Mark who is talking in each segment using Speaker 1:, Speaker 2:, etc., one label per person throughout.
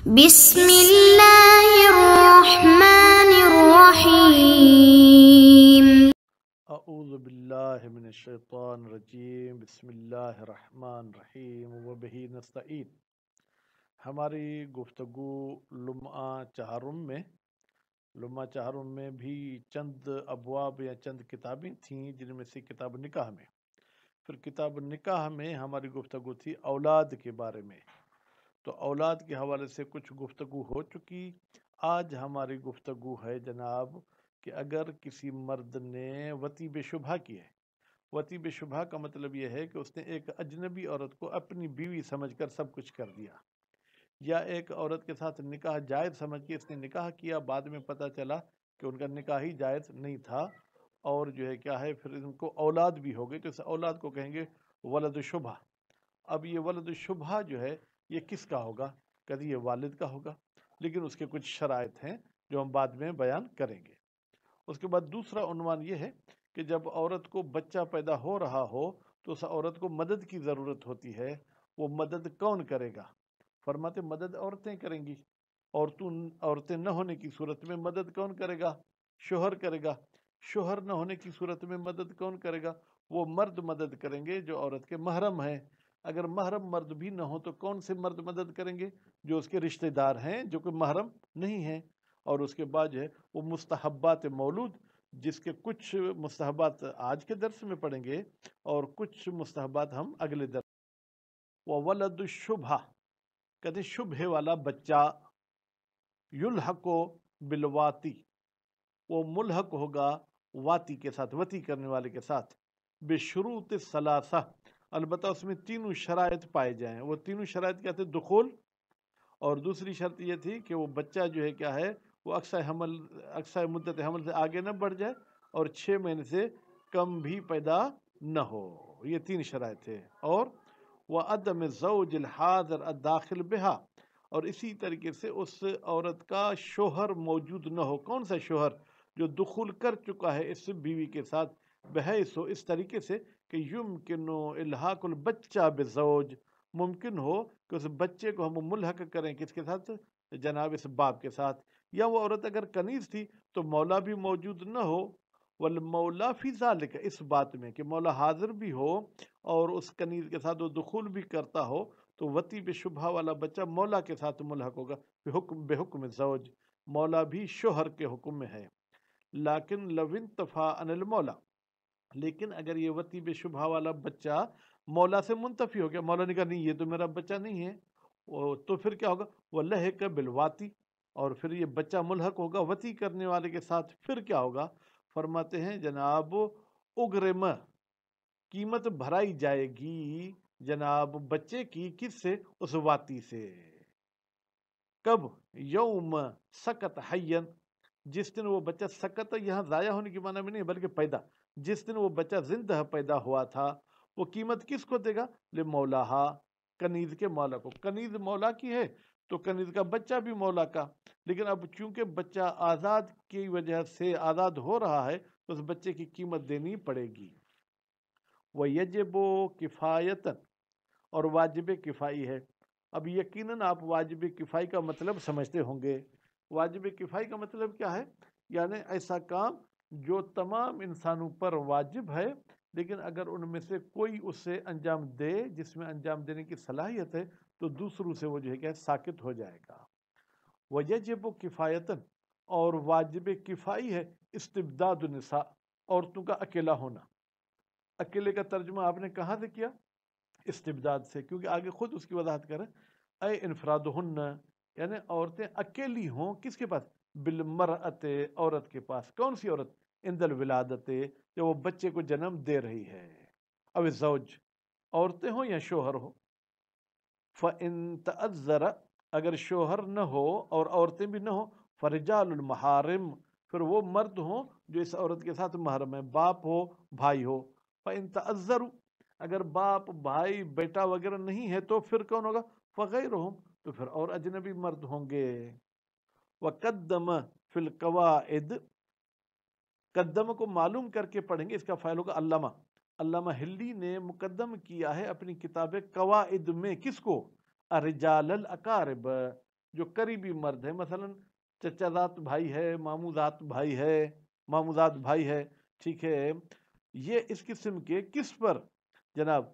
Speaker 1: بسم اللہ الرحمن الرحیم۔
Speaker 2: اعوذ باللہ من الشیطان الرجیم، بسم اللہ الرحمن الرحیم وبہ نستعین۔ ہماری گفتگو لمعہ چہارم میں بھی چند ابواب یا چند کتابیں تھیں، جن میں سے کتاب نکاح میں، پھر کتاب نکاح میں ہماری گفتگو تھی اولاد کے بارے میں، تو اولاد کے حوالے سے کچھ گفتگو ہو چکی۔ آج ہماری گفتگو ہے جناب کہ اگر کسی مرد نے وطی بے شبہ کی ہے، وطی بے شبہ کا مطلب یہ ہے کہ اس نے ایک اجنبی عورت کو اپنی بیوی سمجھ کر سب کچھ کر دیا، یا ایک عورت کے ساتھ نکاح جائز سمجھ کے اس نے نکاح کیا، بعد میں پتہ چلا کہ ان کا نکاح ہی جائز نہیں تھا، اور جو ہے کیا ہے پھر ان کو اولاد بھی ہو گئی، تو اس اولاد کو کہیں گے ولد شبہ۔ اب یہ ولد شبہ جو ہے یہ کس کا ہوگا؟ کبھی یہ والد کا ہوگا، لیکن اس کے کچھ شرائط ہیں جو ہم بعد میں بیان کریں گے۔ اس کے بعد دوسرا عنوان یہ ہے کہ جب عورت کو بچہ پیدا ہو رہا ہو تو اس عورت کو مدد کی ضرورت ہوتی ہے، وہ مدد کون کرے گا؟ فرماتے مدد عورتیں کریں گی، عورتیں نہ ہونے کی صورت میں مدد کون کرے گا؟ شوہر کرے گا۔ شوہر نہ ہونے کی صورت میں مدد کون کرے گا؟ وہ مرد مدد کریں گے جو عورت کے محرم ہیں۔ اگر محرم مرد بھی نہ ہو تو کون سے مرد مدد کریں گے؟ جو اس کے رشتہ دار ہیں، جو کوئی محرم نہیں ہیں۔ اور اس کے بعد جو ہے وہ مستحبات مولود، جس کے کچھ مستحبات آج کے درس میں پڑھیں گے اور کچھ مستحبات ہم اگلے درس۔ وَوَلَدُ الشُّبْهَةِ، کہتے شبہ والا بچہ، یلحق بالواتی، وہ ملحق ہوگا واتی کے ساتھ، وتی کرنے والے کے ساتھ، بشروط ثلاثہ، البتہ اس میں تینوں شرائط پائے جائیں۔ وہ تینوں شرائط کیا تھے؟ دخول، اور دوسری شرط یہ تھی کہ وہ بچہ جو ہے کیا ہے وہ اقصی مدت حمل سے آگے نہ بڑھ جائے اور 6 مہینے سے کم بھی پیدا نہ ہو۔ یہ 3 شرائط تھے۔ اور وَعَدَمِ الزَّوْجِ الْحَاضِرِ الدَّاخِلِ بِهَا، اور اسی طریقے سے اس عورت کا شوہر موجود نہ ہو۔ کون سا شوہر؟ جو دخول کر چکا ہے اس بیوی کے ساتھ، بحیث ہو، اس طریقے سے کہ یمکن الحاق البچہ بزوج، ممکن ہو کہ اس بچے کو ہم ملحق کریں کس کے ساتھ؟ جناب اس باپ کے ساتھ۔ یا وہ عورت اگر کنیز تھی تو مولا بھی موجود نہ ہو، والمولا فی ذالک، اس بات میں کہ مولا حاضر بھی ہو اور اس کنیز کے ساتھ وہ دخول بھی کرتا ہو، تو وطی بے شبہ والا بچہ مولا کے ساتھ ملحق ہوگا بحکم زوج، مولا بھی شوہر کے حکم میں ہے۔ لیکن لو انتفا عن المولا، لیکن اگر یہ وطی بے شبہ والا بچہ مولا سے منتفی ہو گیا، مولا نے کہا نہیں یہ تو میرا بچہ نہیں ہے، تو پھر کیا ہوگا؟ وَلَحِقَ بِالْوَاطِ، اور پھر یہ بچہ ملحق ہوگا وطی کرنے والے کے ساتھ۔ پھر کیا ہوگا؟ فرماتے ہیں جناب اگرم، قیمت بھرائی جائے گی جناب بچے کی، کس سے؟ اس واطی سے۔ کب؟ یوم سکت حین، جس دن وہ بچہ سکت، یہاں ضائع ہونے کی معنی میں نہیں بلکہ پیدا، جس دن وہ بچہ زندہ پیدا ہوا تھا، وہ قیمت کس کو دے گا؟ لمولاہا، کنیز کے مولا کو۔ کنیز مولا کی ہے تو کنیز کا بچہ بھی مولا کا، لیکن اب چونکہ بچہ آزاد کی وجہ سے آزاد ہو رہا ہے تو اس بچے کی قیمت دینی پڑے گی۔ وَيَجِبُ کفایتاً، اور واجب کفائی ہے۔ اب یقیناً آپ واجب کفائی کا مطلب سمجھتے ہوں گے۔ واجب کفائی کا مطلب کیا ہے؟ یعنی ایسا کام جو تمام انسانوں پر واجب ہے، لیکن اگر ان میں سے کوئی اسے انجام دے جس میں انجام دینے کی صلاحیت ہے تو دوسروں سے وہ جو ہے کہ ساکت ہو جائے گا۔ وَيَجِبُ کفایتاً، اور واجب کفائی ہے استبداد النساء، عورتوں کا اکیلا ہونا۔ اکیلے کا ترجمہ آپ نے کہاں سے کیا؟ استبداد سے، کیونکہ آگے خود اس کی وضاحت کریں۔ اے انفرادہن، یعنی عورتیں اکیلی ہوں، کس کے پاس؟ بالمرأت، عورت کے پاس۔ کون سی عورت؟ عند الولادت، جب وہ بچے کو جنم دے رہی ہے۔ او الزوج، عورتیں ہوں یا شوہر ہو۔ فَإِن تَأَذَّرَ، اگر شوہر نہ ہو اور عورتیں بھی نہ ہوں، فَرِجَالُ الْمَحَارِمِ، پھر وہ مرد ہوں جو اس عورت کے ساتھ محرم ہے، باپ ہو بھائی ہو۔ فَإِن تَأَذَّرُوا، اگر باپ بھائی بیٹا وغیرہ نہیں ہے تو پھر کون ہوگا؟ فَغَيْرُهُمْ، تو پھر اور اجنبی مرد ہوں گے۔ وَقَدَّمَ فِي الْقَوَائِدِ، قدم کو معلوم کر کے پڑھیں گے، اس کا فعل ہوگا علامہ۔ علامہ ہلی نے مقدم کیا ہے اپنی کتاب قواعد میں کس کو؟ الرجال الاقارب، جو قریبی مرد ہے، مثلا چچا ذات بھائی ہے، مامو ذات بھائی ہے، مامو ذات بھائی ہے، ٹھیک ہے، یہ اس قسم کے کس پر جناب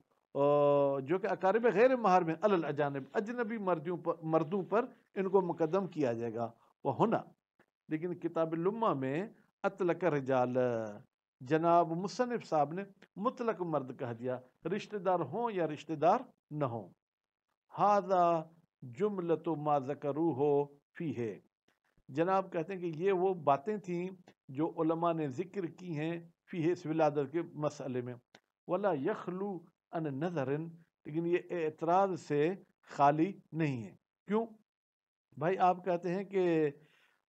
Speaker 2: جو کہ اقارب غیر محرم ہیں، الاجانب اجنبی مردوں پر ان کو مقدم کیا جائے گا وہ ہونا. لیکن کتاب اللمہ میں اطلق رجال، جناب مصنف صاحب نے مطلق مرد کہہ دیا، رشتہ دار ہوں یا رشتہ دار نہ ہوں. ہذا جملۃ ما ذکروہ فیہ، جناب کہتے ہیں کہ یہ وہ باتیں تھیں جو علماء نے ذکر کی ہیں فیہ اس ولادت کے مسئلے میں. ولا یخلو ان نظر، لیکن یہ اعتراض سے خالی نہیں ہے. کیوں بھائی؟ آپ کہتے ہیں کہ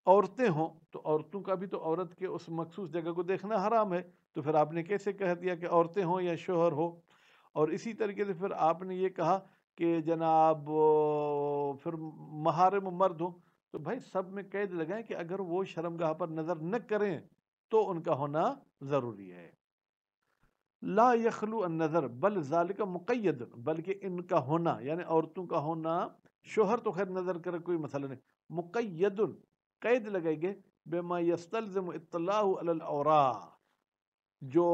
Speaker 2: عورتیں ہوں تو عورتوں کا بھی تو عورت کے اس مخصوص جگہ کو دیکھنا حرام ہے، تو پھر آپ نے کیسے کہہ دیا کہ عورتیں ہوں یا شوہر ہو؟ اور اسی طریقے سے پھر آپ نے یہ کہا کہ جناب پھر محارم مرد ہوں، تو بھائی سب میں قید لگائیں کہ اگر وہ شرمگاہ پر نظر نہ کریں تو ان کا ہونا ضروری ہے. لا یخلو النظر بل ذالک مقید، بلکہ ان کا ہونا یعنی عورتوں کا ہونا، شوہر تو خیر نظر کرے کوئی مسئلہ نہیں، مقید قید لگائیں گے بما یستلزم اطلاع علی العوراء، جو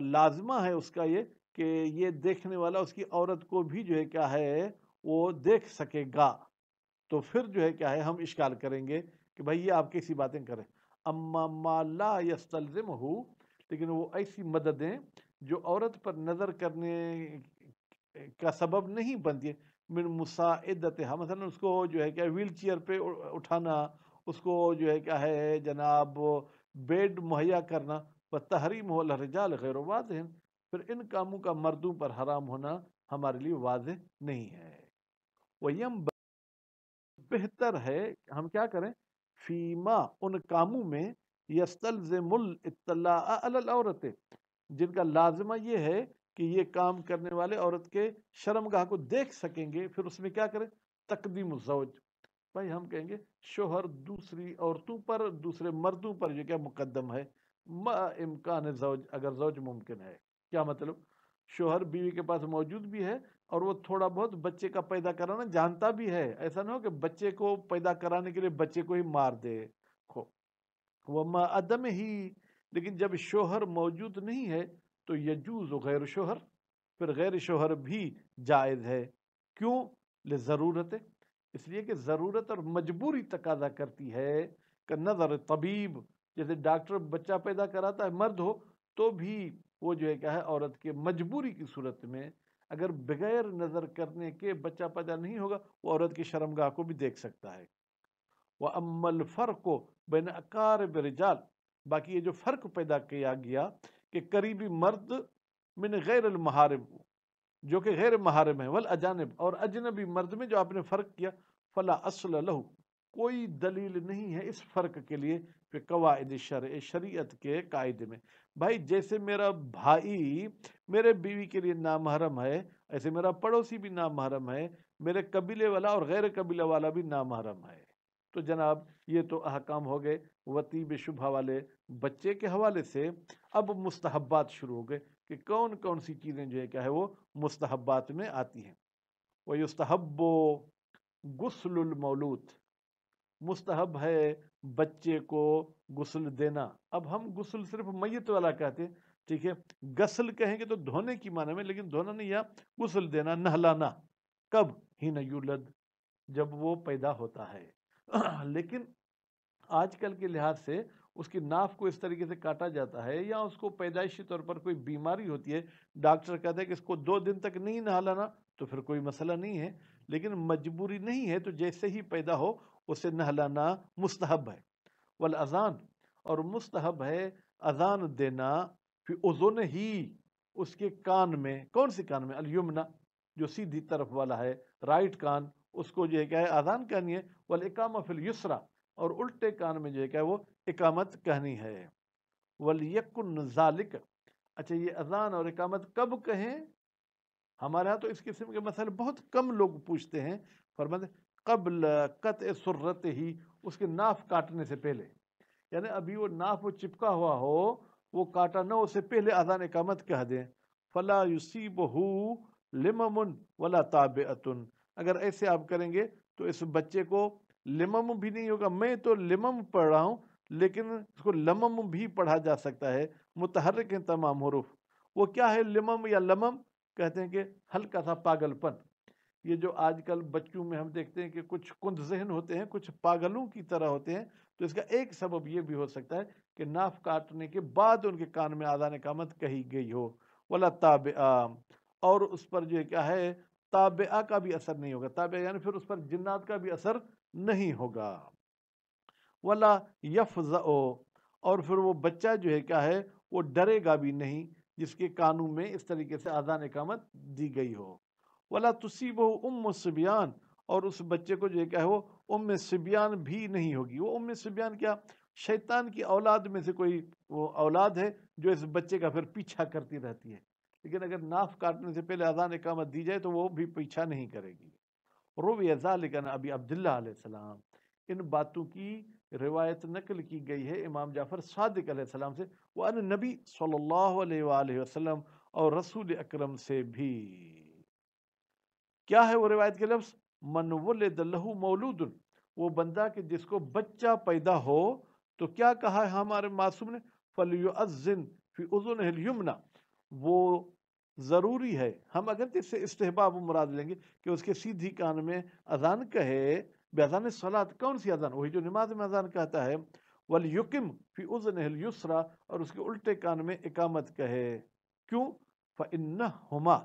Speaker 2: لازمہ ہے اس کا یہ کہ یہ دیکھنے والا اس کی عورت کو بھی جو ہے کیا ہے وہ دیکھ سکے گا. تو پھر جو ہے کیا ہے ہم اشکال کریں گے کہ بھائی یہ آپ کیسی باتیں کریں. اما ما لا یستلزمہ، لیکن وہ ایسی مددیں جو عورت پر نظر کرنے کا سبب نہیں بنتی ہے، من مساعدتها، مثلا اس کو جو ہے کیا ویل چیئر پہ اٹھانا، اس کو جو ہے کیا ہے جناب بیڈ مہیا کرنا، وتحریم الرجال غیر واضح، پھر ان کاموں کا مردوں پر حرام ہونا ہمارے لیے واضح نہیں ہے. ویم بہتر ہے ہم کیا کریں، فیما ان کاموں میں یستلزم الاطلاع علی العورت، جن کا لازمہ یہ ہے کہ یہ کام کرنے والے عورت کے شرمگاہ کو دیکھ سکیں گے. پھر اس میں کیا کریں، تقدیم الزوج، بھائی ہم کہیں گے شوہر دوسری عورتوں پر، دوسرے مردوں پر جو کیا مقدم ہے، ما امکان زوج، اگر زوج ممکن ہے. کیا مطلب؟ شوہر بیوی کے پاس موجود بھی ہے اور وہ تھوڑا بہت بچے کا پیدا کرانا جانتا بھی ہے، ایسا نہ ہو کہ بچے کو پیدا کرانے کے لیے بچے کو ہی مار دے. وما عدم ہی، لیکن جب شوہر موجود نہیں ہے تو یجوز غیر شوہر، پھر غیر شوہر بھی جائز ہے. کیوں؟ لضرورت، اس لیے کہ ضرورت اور مجبوری تقاضا کرتی ہے کہ نظر طبیب، جیسے ڈاکٹر بچہ پیدا کراتا ہے مرد ہو تو بھی وہ جو ہے کیا ہے عورت کے مجبوری کی صورت میں اگر بغیر نظر کرنے کے بچہ پیدا نہیں ہوگا وہ عورت کی شرمگاہ کو بھی دیکھ سکتا ہے. وَأَمَّا الْفَرْقُ بَيْنَ أَقَارِبِ الرِّجَالِ، باقی یہ جو فرق پیدا کیا گیا کہ قریبی مرد من غیر المحارم، جو کہ غیر محارم ہے، والاجانب، اور اجنبی مرد میں جو آپ نے فرق کیا، فلا اصل لہو، کوئی دلیل نہیں ہے اس فرق کے لیے پہ قواعد شرع، شریعت کے قاعدے میں. بھائی جیسے میرا بھائی میرے بیوی کے لیے نامحرم ہے، ایسے میرا پڑوسی بھی نامحرم ہے، میرے قبیلے والا اور غیر قبیلہ والا بھی نامحرم ہے. تو جناب یہ تو احکام ہو گئے وطیب شبہ والے بچے کے حوالے سے. اب مستحبات شروع ہو گئے کہ کون کون سی چیزیں جو ہے کیا ہے وہ مستحبات میں آتی ہیں. وَيُسْتَحَبُّ غسل المولود، مستحب ہے بچے کو غسل دینا. اب ہم غسل صرف میت والا کہتے ہیں، ٹھیک ہے، غسل کہیں گے تو دھونے کی معنی میں، لیکن دھونا نہیں، یا غسل دینا، نہلانا. کب؟ حین یولد، جب وہ پیدا ہوتا ہے. لیکن آج کل کے لحاظ سے اس کی ناف کو اس طریقے سے کاٹا جاتا ہے یا اس کو پیدائشی طور پر کوئی بیماری ہوتی ہے، ڈاکٹر کہتا ہے کہ اس کو 2 دن تک نہیں نہلانا، تو پھر کوئی مسئلہ نہیں ہے. لیکن مجبوری نہیں ہے تو جیسے ہی پیدا ہو اسے نہلانا مستحب ہے. والاذان، اور مستحب ہے اذان دینا، پھر اذن ہی، اس کے کان میں. کون سی کان میں؟ الیمنا، جو سیدھی طرف والا ہے، رائٹ کان، اس کو جو ہے کیا ہے اذان کہنی ہے. والاقامہ فی الیسرا، اور الٹے کان میں جو ہے کیا وہ اقامت کہنی ہے. ولیکن ذالک، اچھا یہ اذان اور اقامت کب کہیں؟ ہمارے ہاں تو اس قسم کے مسئلے بہت کم لوگ پوچھتے ہیں. فرماتے قبل قطع سرت ہی، اس کے ناف کاٹنے سے پہلے، یعنی ابھی وہ ناف چپکا ہوا ہو، وہ کاٹا نہ، اسے پہلے اذان اقامت کہہ دیں. فلا یصیبہ لمم ولا تابعۃ، اگر ایسے آپ کریں گے تو اس بچے کو لمم بھی نہیں ہوگا. میں تو لمم پڑھ رہا ہوں لیکن اس کو لمم بھی پڑھا جا سکتا ہے. متحرک ہیں تمام حروف. وہ کیا ہے لمم یا لمم؟ کہتے ہیں کہ ہلکا سا پاگل پن. یہ جو آج کل بچوں میں ہم دیکھتے ہیں کہ کچھ کند ذہن ہوتے ہیں، کچھ پاگلوں کی طرح ہوتے ہیں، تو اس کا ایک سبب یہ بھی ہو سکتا ہے کہ ناف کاٹنے کے بعد ان کے کان میں آذان اقامت کہی گئی ہو. ولا تابعہ، اور اس پر جو کیا ہے تابعہ کا بھی اثر نہیں ہوگا. تابعہ یعنی پھر اس پر جنات کا بھی اثر نہیں ہوگا. ولا یفزع، اور پھر وہ بچہ جو ہے کیا ہے وہ ڈرے گا بھی نہیں جس کے کانوں میں اس طریقے سے آذان اقامت دی گئی ہو. ولا تصیبہ ام صبیان، اور اس بچے کو جو ہے کیا ہے وہ ام صبیان بھی نہیں ہوگی. وہ ام صبیان کیا؟ شیطان کی اولاد میں سے کوئی وہ اولاد ہے جو اس بچے کا پھر پیچھا کرتی رہتی ہے. لیکن اگر ناف کاٹنے سے پہلے اذان اقامت دی جائے تو وہ بھی پیچھا نہیں کرے گی. روی ذالک عن ابی عبداللہ علیہ السلام، ان باتوں کی روایت نقل کی گئی ہے امام جعفر صادق علیہ السلام سے. وہ ان نبی صلی اللہ علیہ وآلہ وسلم، اور رسول اکرم سے بھی. کیا ہے وہ روایت کے لفظ؟ من ولد لہ مولود، وہ بندہ کہ جس کو بچہ پیدا ہو تو کیا کہا ہے ہمارے معصوم نے؟ فلیؤذن فی اذنہ الیمنی، وہ ضروری ہے. ہم اگر اس سے استحباب مراد لیں گے کہ اس کے سیدھی کان میں اذان کہے. باذان الصلاۃ، کون سی اذان؟ وہی جو نماز میں اذان کہتا ہے. ولیقم فی اذنہ الیسری، اور اس کے الٹے کان میں اقامت کہے. کیوں؟ فانہما،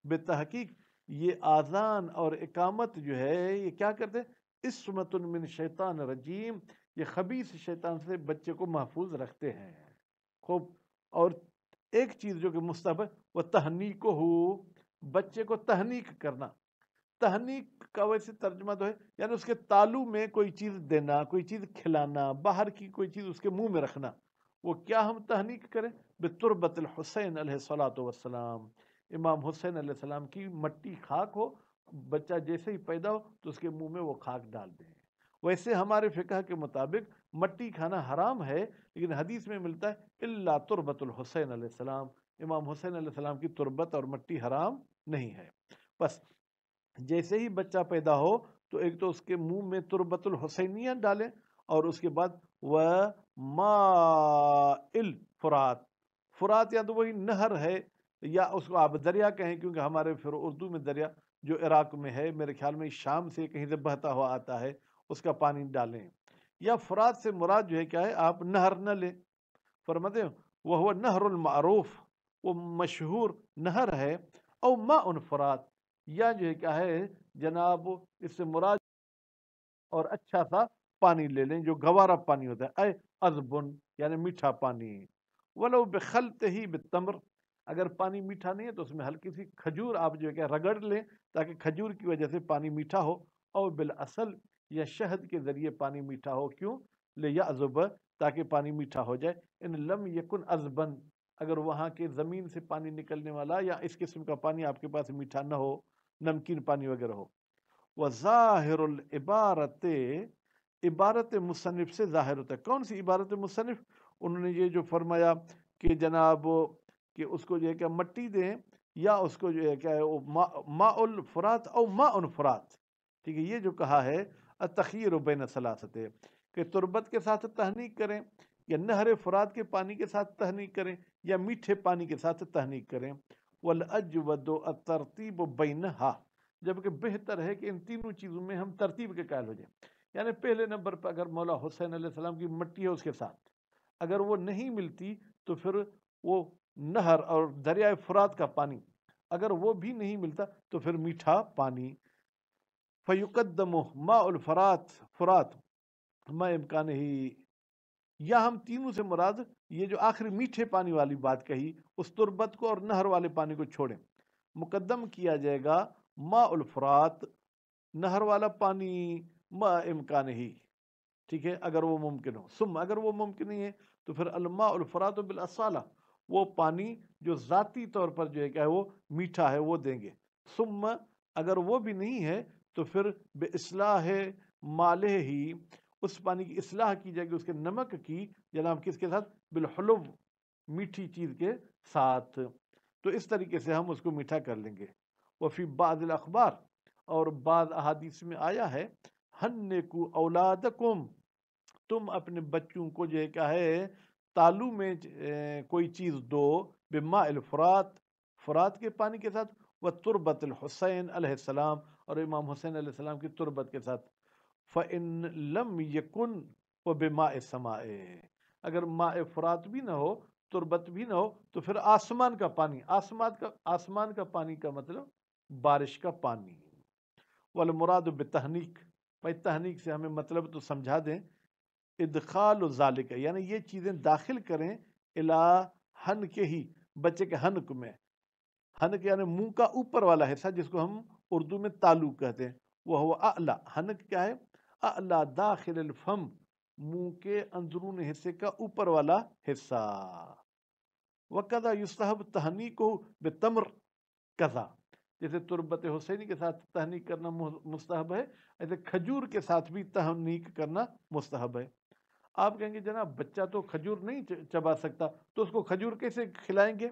Speaker 2: بتحقیق یہ آذان اور اقامت جو ہے یہ کیا کرتے ہیں؟ اسمۃ من شیطان رجیم، یہ خبیث شیطان سے بچے کو محفوظ رکھتے ہیں. خوب. اور ایک چیز جو کہ مستحب ہے وہ تہنیک ہو، بچے کو تہنیک کرنا. تہنیک کا ویسے ترجمہ تو ہے یعنی اس کے تالو میں کوئی چیز دینا، کوئی چیز کھلانا، باہر کی کوئی چیز اس کے منہ میں رکھنا. وہ کیا ہم تہنیک کریں؟ بتربت الحسین علیہ الصلوۃ والسلام، امام حسین علیہ السلام کی مٹی خاک ہو، بچہ جیسے ہی پیدا ہو تو اس کے منہ میں وہ خاک ڈال دیں. ویسے ہمارے فقہ کے مطابق مٹی کھانا حرام ہے، لیکن حدیث میں ملتا ہے الا تربت الحسین علیہ السلام، امام حسین علیہ السلام کی تربت اور مٹی حرام نہیں ہے. بس جیسے ہی بچہ پیدا ہو تو ایک تو اس کے منہ میں تربت الحسینیہ ڈالیں، اور اس کے بعد وہ ماء الفرات، فرات یا تو وہی نہر ہے یا اس کو آپ دریا کہیں، کیونکہ ہمارے پھر اردو میں دریا جو عراق میں ہے میرے خیال میں شام سے کہیں سے بہتا ہوا آتا ہے، اس کا پانی ڈالیں. یا فرات سے مراد جو ہے کیا ہے آپ نہر نہ لیں. فرماتے ہیں وہ نہر المعروف، وہ مشہور نہر ہے. او ماء فرات، یا جو ہے کیا ہے جناب اس سے مراد اور اچھا سا پانی لے لیں جو گوارا پانی ہوتا ہے. اے عذبن، یعنی میٹھا پانی. ولو بخلطہ بالتمر، اگر پانی میٹھا نہیں ہے تو اس میں ہلکی سی کھجور آپ جو ہے کہ رگڑ لیں تاکہ کھجور کی وجہ سے پانی میٹھا ہو. اور بالعسل، یا شہد کے ذریعے پانی میٹھا ہو. کیوں؟ لیعذب، تاکہ پانی میٹھا ہو جائے. ان لم یکن عذبن، اگر وہاں کے زمین سے پانی نکلنے والا یا اس قسم کا پانی آپ کے پاس میٹھا نہ ہو، نمکین پانی وغیرہ ہو. وظاہر العبارت، عبارت مصنف سے ظاہر ہوتا ہے. کون سی عبارت مصنف؟ انہوں نے یہ جو فرمایا کہ جناب کہ اس کو جو ہے کہ مٹی دیں، یا اس کو جو ہے کہ ماء الفرات او ماء فرات. ٹھیک ہے، یہ جو کہا ہے التخیر بین ثلاثت، کہ تربت کے ساتھ تہنیک کریں، یا نہر فرات کے پانی کے ساتھ تہنیک کریں، یا میٹھے پانی کے ساتھ تہنیک کریں. والاجود الترتیب بینہا، جبکہ بہتر ہے کہ ان تینوں چیزوں میں ہم ترتیب کے قائل ہو جائیں. یعنی پہلے نمبر پر اگر مولا حسین علیہ السلام کی مٹی ہے اس کے ساتھ، اگر وہ نہیں ملتی تو پھر وہ نہر اور دریائے فرات کا پانی، اگر وہ بھی نہیں ملتا تو پھر میٹھا پانی. فیقدم ماء الفرات، فرات ما امکان ہی، یا ہم تینوں سے مراد یہ جو آخری میٹھے پانی والی بات کہی اس تربت کو اور نہر والے پانی کو چھوڑیں. مقدم کیا جائے گا ماء الفرات، نہر والا پانی، ما امکان ہی. ٹھیک ہے، اگر وہ ممکن ہو. ثم، اگر وہ ممکن نہیں ہے تو پھر الماء الفرات بالاصالہ، وہ پانی جو ذاتی طور پر جو ہے کہ وہ میٹھا ہے وہ دیں گے. ثم، اگر وہ بھی نہیں ہے تو پھر باصلاح مالہ ہی، اس پانی کی اصلاح کی جائے گی، اس کے نمک کی، جناب کس کے ساتھ؟ بالحلو، میٹھی چیز کے ساتھ. تو اس طریقے سے ہم اس کو میٹھا کر لیں گے. وفی بعض الاخبار، اور بعض احادیث میں آیا ہے ہنکو اولادکم، تم اپنے بچوں کو جو ہے کیا ہے تالو میں کوئی چیز دو، بماء الفرات، فرات کے پانی کے ساتھ، و تربت الحسین علیہ السلام، اور امام حسین علیہ السلام کی تربت کے ساتھ، فَإِن لَمْ يَكُنْ وَبِمَاءِ السَّمَاءِ، اگر ماء فرات بھی نہ ہو، تربت بھی نہ ہو، تو پھر آسمان کا پانی، آسمان کا پانی کا مطلب بارش کا پانی۔ والمراد بتحنیک، بھائی تحنیک سے ہمیں مطلب تو سمجھا دیں، ادخال ذالک، یعنی یہ چیزیں داخل کریں الا ہن کے ہی، بچے کے حنک میں، حنک یعنی منہ کا اوپر والا حصہ جس کو ہم اردو میں تالو کہتے ہیں، وہ اعلی، حنک کیا ہے؟ اعلی داخل الفم، منہ کے اندرون حصے کا اوپر والا حصہ۔ وَقَذَا يُسْتَحَبُ تَحْنِيكُهُ بِالتَّمْرِ، قضا، جیسے تربت حسینی کے ساتھ تحنیک کرنا مستحب ہے، ایسے کھجور کے ساتھ بھی تحنیک کرنا مستحب ہے۔ آپ کہیں گے جناب بچہ تو کھجور نہیں چبا سکتا، تو اس کو کھجور کیسے کھلائیں گے؟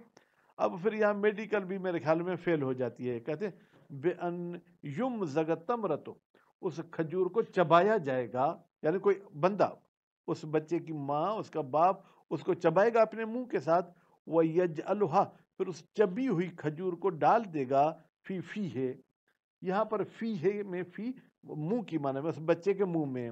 Speaker 2: اب پھر یہاں میڈیکل بھی میرے خیال میں فیل ہو جاتی ہے، کہتے ہیں بِأَن يُمْزَغَ التَّمْرَةُ، اس کھجور کو چبایا جائے گا، یعنی کوئی بندہ، اس بچے کی ماں، اس کا باپ اس کو چبائے گا اپنے منہ کے ساتھ، وَيَجْعَلُهَا، پھر اس چبی ہوئی کھجور کو ڈال دے گا فی فی ہے، یہاں پر فی ہے میں فی منہ کی معنی میں، اس بچے کے منہ میں،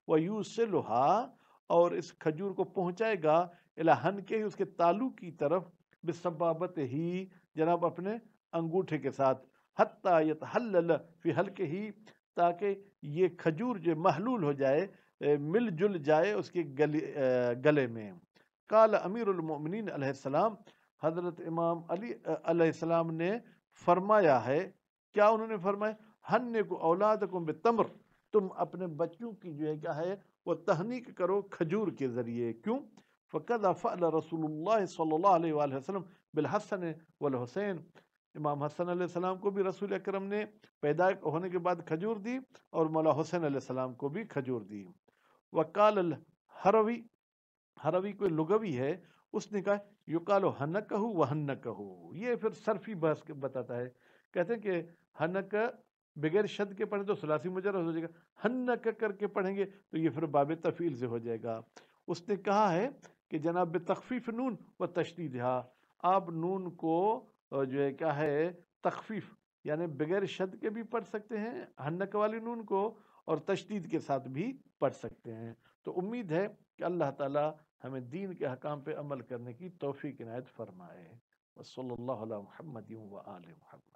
Speaker 2: وَيُوصِلُهَا، اور اس کھجور کو پہنچائے گا الہن کے ہی، اس کے تالو کی طرف، بسبابت ہی، جناب اپنے انگوٹھے کے ساتھ، حتیٰ یتحلل فی حلقہ ہی، تاکہ یہ کھجور جو محلول ہو جائے، مل جل جائے اس کے گلے میں۔ قال امیر المؤمنین علیہ السلام، حضرت امام علی علیہ السلام نے فرمایا ہے، کیا انہوں نے فرمایا؟ ہنکو اولادکم بالتمر، تم اپنے بچوں کی جو ہے کیا ہے وہ تحنیک کرو کھجور کے ذریعے، کیوں؟ فَقَذَا فَعْلَ رسول اللہ صلی اللہ علیہ وآلہ وسلم بالحسن والحسین، امام حسن علیہ السلام کو بھی رسول اکرم نے پیدا ہونے کے بعد کھجور دی، اور مولا حسین علیہ السلام کو بھی کھجور دی۔ وقال الحروی، حروی کوئی لغوی ہے، اس نے کہا یقال حنکہ وحنکہ، یہ پھر صرفی بحث بتاتا ہے، کہتے ہیں کہ حنک بغیر شد کے پڑھیں تو ثلاثی مجرد ہو جائے گا، حنک کر کے پڑھیں گے تو یہ پھر باب تفعیل سے ہو جائے گا۔ اس نے کہا ہے کہ جناب بتخفیف نون و تشدیدہا، آپ نون کو جو ہے کیا ہے تخفیف یعنی بغیر شد کے بھی پڑھ سکتے ہیں حنک والی نون کو، اور تشدید کے ساتھ بھی پڑھ سکتے ہیں۔ تو امید ہے کہ اللہ تعالی ہمیں دین کے احکام پہ عمل کرنے کی توفیق عنایت فرمائے۔ وصلی اللہ علی محمد و آل محمد۔